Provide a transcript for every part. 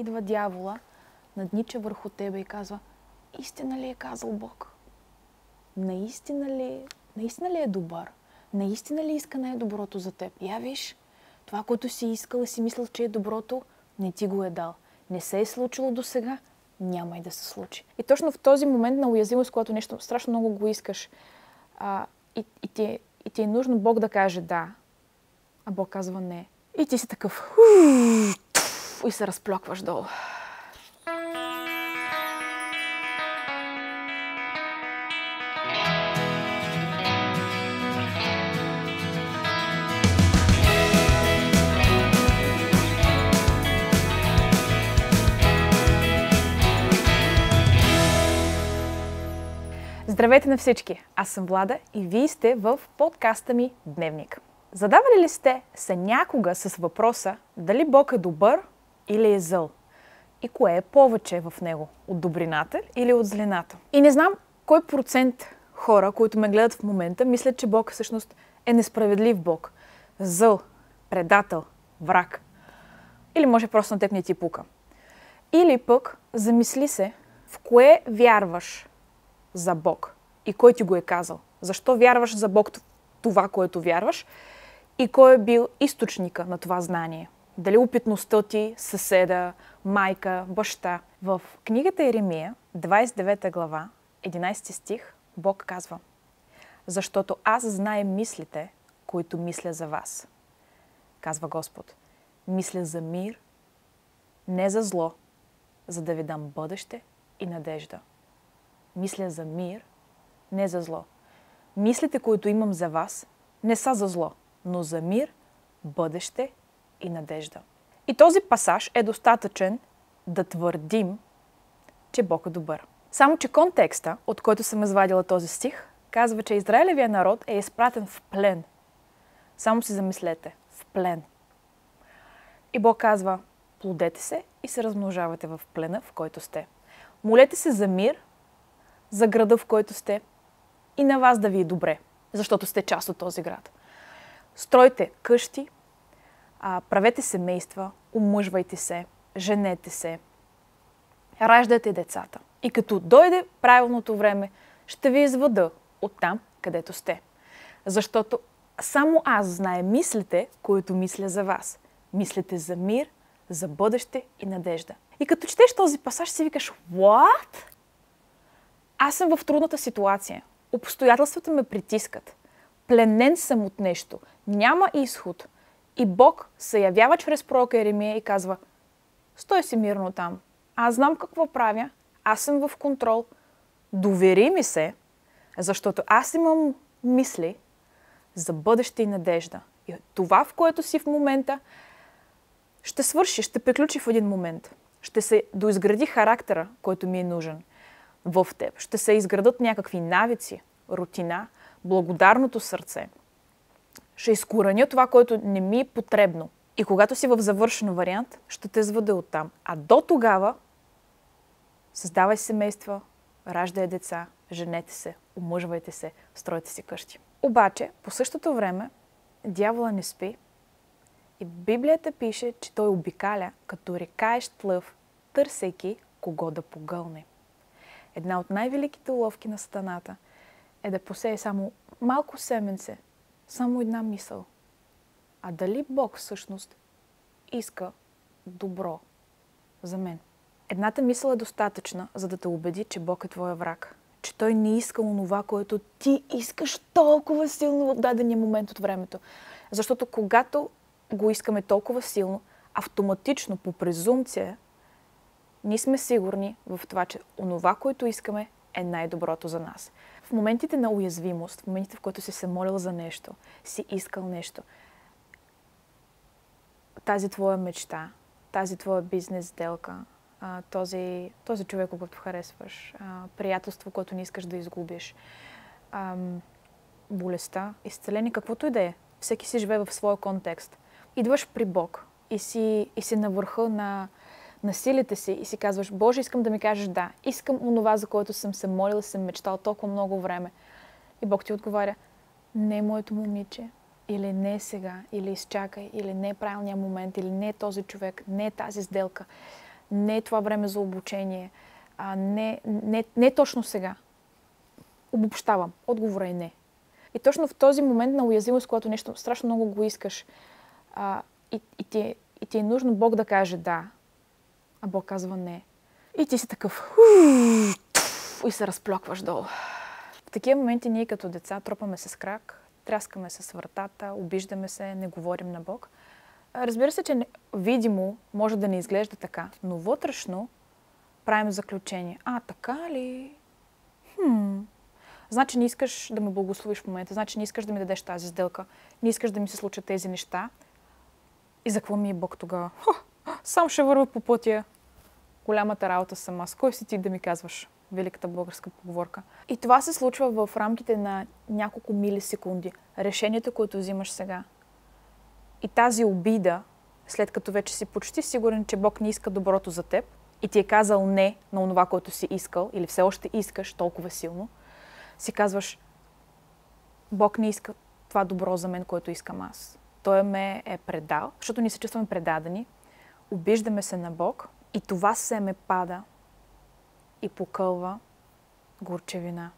идва дявола, наднича върху тебе и казва: истина ли е казал Бог? Наистина ли е добър? Наистина ли иска най-доброто за теб? Я виж, това, което си искал и си мислил, че е доброто, не ти го е дал. Не се е случило до сега, няма и да се случи. И точно в този момент на уязвимост, когато нещо страшно много го искаш, и ти е нужно Бог да каже да, а Бог казва не. И ти си такъв и се разплакваш долу. Здравейте на всички! Аз съм Влада и вие сте в подкаста ми Дневник. Задавали ли сте се някога с въпроса дали Бог е добър или е зъл? И кое е повече в него? От добрината или от злината? И не знам кой процент хора, които ме гледат в момента, мислят, че Бог всъщност е несправедлив Бог. Зъл, предател, враг. Или може просто на теб не ти пука. Или пък замисли се в кое вярваш за Бог и кой ти го е казал. Защо вярваш за Бог това, което вярваш и кой е бил източника на това знание. Дали опитността ти, съседа, майка, баща. В книгата Еремия, 29 глава, 11 стих, Бог казва: защото аз знае мислите, които мисля за вас. Казва Господ: мисля за мир, не за зло, за да ви дам бъдеще и надежда. Мисля за мир, не за зло. Мислите, които имам за вас, не са за зло, но за мир, бъдеще и надежда. И този пасаж е достатъчен да твърдим, че Бог е добър. Само че контекста, от който съм извадила този стих, казва, че Израилевия народ е изпратен в плен. Само си замислете, в плен. И Бог казва: плодете се и се размножавате в плена, в който сте. Молете се за мир, за града, в който сте, и на вас да ви е добре, защото сте част от този град. Стройте къщи, правете семейства, омъжвайте се, женете се, раждайте децата. И като дойде правилното време, ще ви изведа от там, където сте. Защото само аз знае мислите, които мисля за вас. Мислите за мир, за бъдеще и надежда. И като четеш този пасаж, си викаш: what? Аз съм в трудната ситуация. Обстоятелствата ме притискат. Пленен съм от нещо. Няма изход. И Бог се явява чрез пророка Еремия и казва: стой си мирно там. Аз знам какво правя. Аз съм в контрол. Довери ми се, защото аз имам мисли за бъдеще и надежда. И това, в което си в момента, ще свърши, ще приключи в един момент. Ще се доизгради характера, който ми е нужен в теб. Ще се изградат някакви навици, рутина, благодарното сърце. Ще изкореня това, което не ми е потребно. И когато си в завършен вариант, ще те изведа оттам. А до тогава създавай семейства, раждай деца, женете се, омъжвайте се, стройте си къщи. Обаче, по същото време, дявола не спи и Библията пише, че той обикаля като рекаещ лъв, търсейки кого да погълне. Една от най-великите уловки на сатаната е да посее само малко семенце, само една мисъл. А дали Бог всъщност иска добро за мен? Едната мисъл е достатъчна, за да те убеди, че Бог е твоя враг. Че Той не иска онова, което ти искаш толкова силно в дадения момент от времето. Защото когато го искаме толкова силно, автоматично, по презумпция, ние сме сигурни в това, че онова, което искаме, е най-доброто за нас. В моментите на уязвимост, в моментите, в които си се молил за нещо, си искал нещо, тази твоя мечта, тази твоя бизнес сделка, този човек, когато харесваш, приятелство, което не искаш да изгубиш, болестта, изцеление, каквото и да е. Всеки си живее в своя контекст. Идваш при Бог и си на върха на силите си и си казваш: Боже, искам да ми кажеш да. Искам онова, за което съм се молила, съм мечтал толкова много време. И Бог ти отговаря: не е моето момиче, или не е сега, или изчакай, или не е правилният момент, или не е този човек, не е тази сделка, Не е това време за обучение. Не точно сега. Обобщавам. Отговорът е не. И точно в този момент на уязвимост, когато нещо страшно много го искаш и ти е нужно Бог да каже да, а Бог казва не. И ти си такъв и се разплакваш долу. В такива моменти ние като деца тропаме се с крак, тряскаме се с вратата, обиждаме се, не говорим на Бог. Разбира се, че видимо може да не изглежда така, но вътрешно правим заключение. Така ли? Значи не искаш да ме благословиш в момента, значи не искаш да ми дадеш тази сделка, не искаш да ми се случат тези неща. И за какво ми е Бог тогава? Сам ще вървя по пътя. Голямата работа съм аз. Кой си ти да ми казваш? Великата българска поговорка. И това се случва в рамките на няколко милисекунди. Решението, което взимаш сега. И тази обида, след като вече си почти сигурен, че Бог не иска доброто за теб и ти е казал не на онова, което си искал или все още искаш толкова силно, си казваш, Бог не иска това добро за мен, което искам аз. Той ме е предал, защото ние се чувстваме предадени, обиждаме се на Бог и това семе пада и покълва горчевина.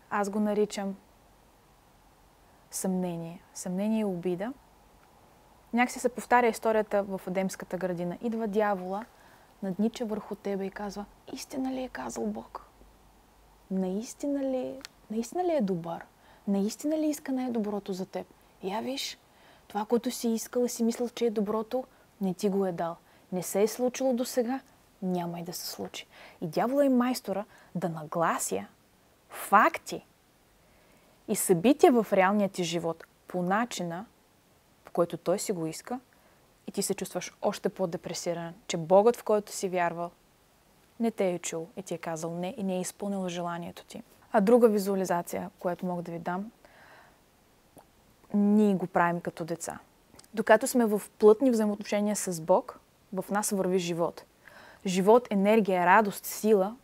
Аз го наричам съмнение. Съмнение и обида. Някакси се повтаря историята в Едемската градина. Идва дявола, наднича върху тебе и казва, истина ли е казал Бог? Наистина ли е добър? Наистина ли иска най-доброто за теб? Я виж, това, което си искал и си мислил, че е доброто, не ти го е дал. Не се е случило до сега, няма и да се случи. И дявола е майстора да наглася факти и събития в реалния ти живот по начина, по който той си го иска, и ти се чувстваш още по-депресиран, че Богът, в който си вярвал, не те е чул и ти е казал не и не е изпълнил желанието ти. А друга визуализация, която мога да ви дам, ние го правим като деца. Докато сме в плътни взаимоотношения с Бог, в нас върви живот. Живот, енергия, радост, сила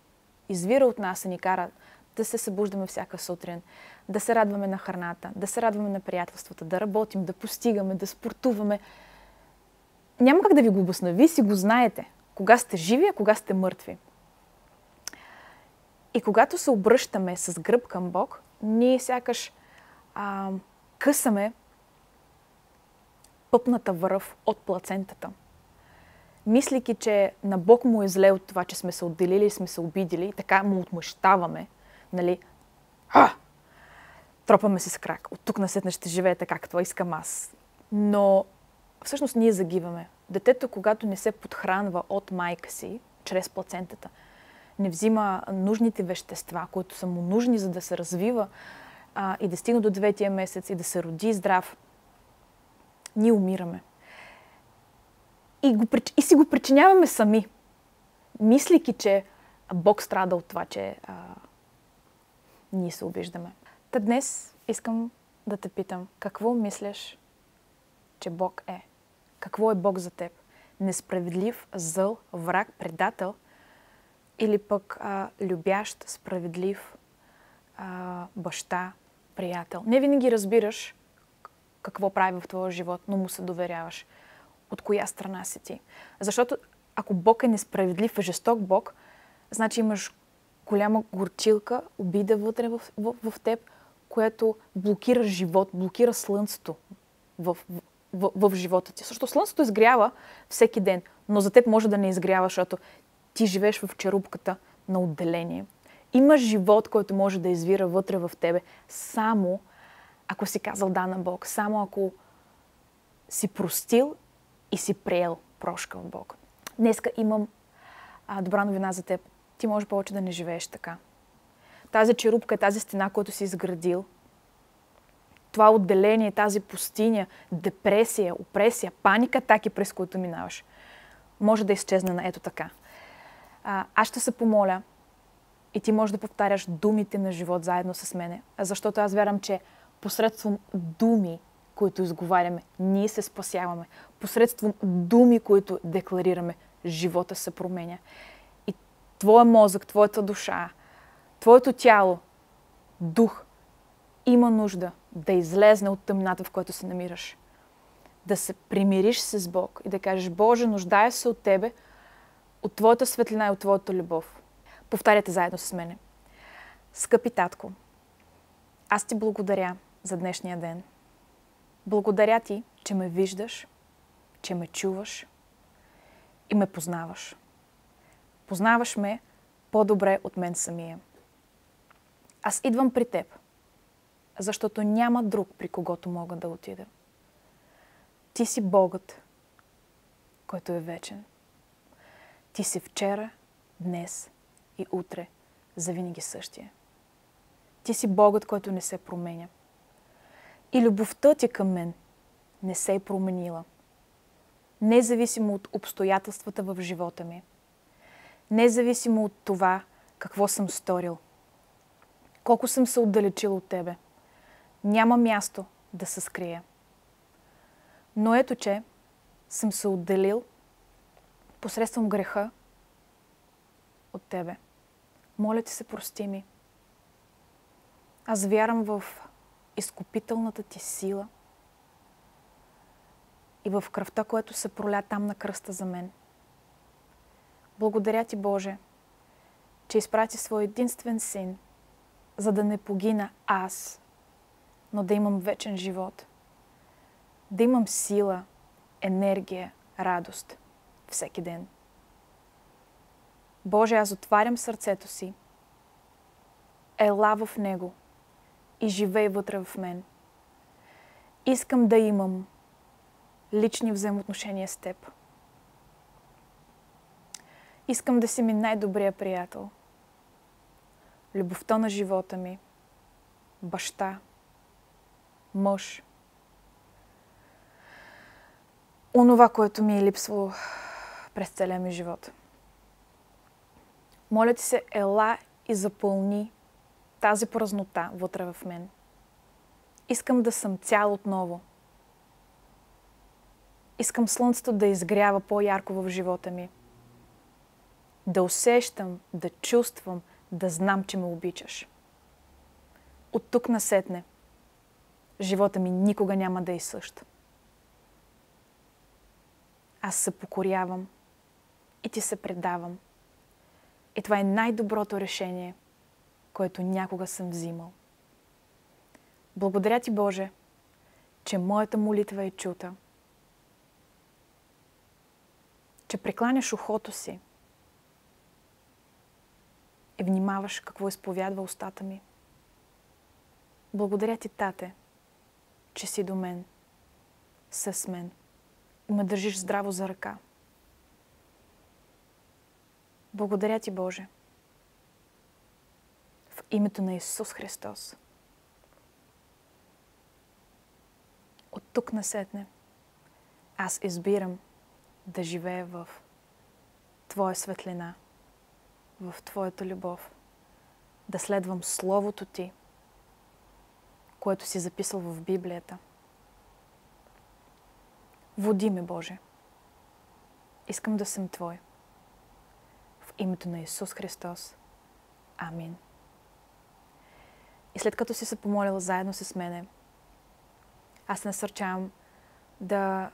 извира от нас и ни кара да се събуждаме всяка сутрин, да се радваме на храната, да се радваме на приятелствата, да работим, да постигаме, да спортуваме. Няма как да ви го обясня. Вие си го знаете. Кога сте живи, а кога сте мъртви. И когато се обръщаме с гръб към Бог, ние сякаш късаме пъпната връв от плацентата. Мислики, че на Бог му е зле от това, че сме се отделили и сме се обидили, и така му отмъщаваме, нали? Тропаме се с крак. От тук насетне ще живее така, както искам аз. Но всъщност ние загиваме. Детето, когато не се подхранва от майка си, чрез плацентата, не взима нужните вещества, които са му нужни, за да се развива и да стигне до 9-тия месец и да се роди здрав, ние умираме. И си го причиняваме сами, мислики, че Бог страда от това, че ние се обиждаме. Та днес искам да те питам, какво мислиш, че Бог е? Какво е Бог за теб? Несправедлив, зъл, враг, предател или пък любящ, справедлив баща, приятел? Не винаги разбираш какво прави в твоя живот, но му се доверяваш. От коя страна си ти? Защото ако Бог е несправедлив и жесток Бог, значи имаш голяма горчилка, обида вътре в теб, което блокира живот, блокира слънцето в живота ти. Защото слънцето изгрява всеки ден, но за теб може да не изгрява, защото ти живееш в черупката на отделение. Има живот, който може да извира вътре в тебе, само ако си казал да на Бог, само ако си простил и си приел прошка от Бог. Днеска имам добра новина за теб. Ти може повече да не живееш така. Тази черупка, тази стена, която си изградил, това отделение, тази пустиня, депресия, опресия, паника, атаки, през които минаваш, може да изчезне на ето така. Аз ще се помоля и ти можеш да повтаряш думите на живот заедно с мене, защото аз вярвам, че посредством думи, които изговаряме, ние се спасяваме. Посредством думи, които декларираме, живота се променя. И твоя мозък, твоята душа, твоето тяло, дух има нужда да излезне от тъмната, в която се намираш. Да се примириш с Бог и да кажеш, Боже, нуждая се от Тебе, от Твоята светлина и от Твоята любов. Повтаряйте заедно с мене. Скъпи татко, аз Ти благодаря за днешния ден. Благодаря Ти, че ме виждаш, че ме чуваш и ме познаваш. Познаваш ме по-добре от мен самия. Аз идвам при Теб, защото няма друг, при когото мога да отида. Ти си Богът, който е вечен. Ти си вчера, днес и утре, завинаги същия. Ти си Богът, който не се променя. И любовта Ти към мен не се е променила. Независимо от обстоятелствата в живота ми. Независимо от това какво съм сторил. Колко съм се отдалечил от Тебе. Няма място да се скрия. Но ето, че съм се отделил посредством греха от Тебе. Моля Ти се, прости ми. Аз вярвам в изкупителната Ти сила и в кръвта, която се проля там на кръста за мен. Благодаря Ти, Боже, че изпрати Своя единствен Син, за да не погина аз, но да имам вечен живот. Да имам сила, енергия, радост всеки ден. Боже, аз отварям сърцето си, ела в него и живей вътре в мен. Искам да имам лични взаимоотношения с Теб. Искам да си ми най-добрия приятел, любовта на живота ми, баща, мъж. Онова, което ми е липсвало през целия ми живот. Моля Ти се, ела и запълни тази празнота вътре в мен. Искам да съм цял отново. Искам слънцето да изгрява по-ярко в живота ми. Да усещам, да чувствам, да знам, че ме обичаш. От тук насетне живота ми никога няма да е същ. Аз се покорявам и Ти се предавам. И това е най-доброто решение, което някога съм взимал. Благодаря Ти, Боже, че моята молитва е чута. Че прекланяш ухото си и внимаваш какво изповядва устата ми. Благодаря Ти, Тате, че си до мен, с мен и ме държиш здраво за ръка. Благодаря Ти, Боже, в името на Исус Христос. От тук насетне аз избирам да живея в Твоя светлина, в Твоята любов, да следвам Словото Ти, което си записал в Библията. Води ме, Боже. Искам да съм Твой. В името на Исус Христос. Амин. И след като си се помолила заедно с мене, аз насърчавам да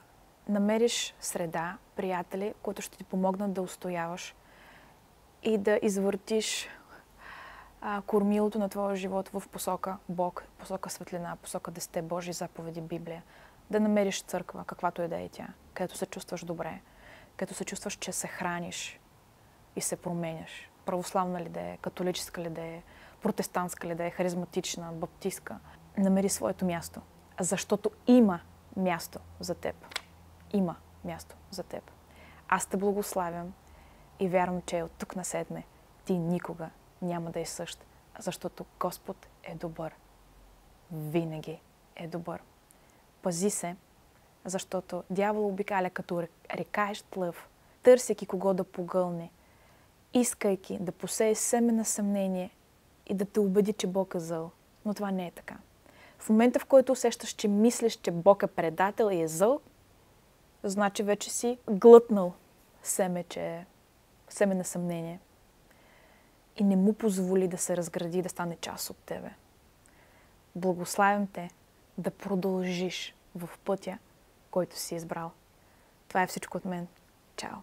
намериш среда, приятели, които ще ти помогнат да устояваш и да извъртиш кормилото на твоя живот в посока Бог, посока светлина, посока 10 Божии заповеди, Библия. Да намериш църква, каквато и да е тя, където се чувстваш добре, където се чувстваш, че се храниш и се променяш. Православна ли да е, католическа ли да е, протестантска ли да е, харизматична, баптистка. Намери своето място, защото има място за теб. Има място за теб. Аз те благославям и вярвам, че от тук насетне ти никога няма да е същ, защото Господ е добър. Винаги е добър. Пази се, защото дявол обикаля като рекаещ лъв, търсейки кого да погълне, искайки да посее семе на съмнение и да те убеди, че Бог е зъл. Но това не е така. В момента, в който усещаш, че мислиш, че Бог е предател и е зъл, значи вече си глътнал семе на съмнение. И не му позволи да се разгради, да стане част от тебе. Благославям те да продължиш в пътя, който си избрал. Това е всичко от мен. Чао!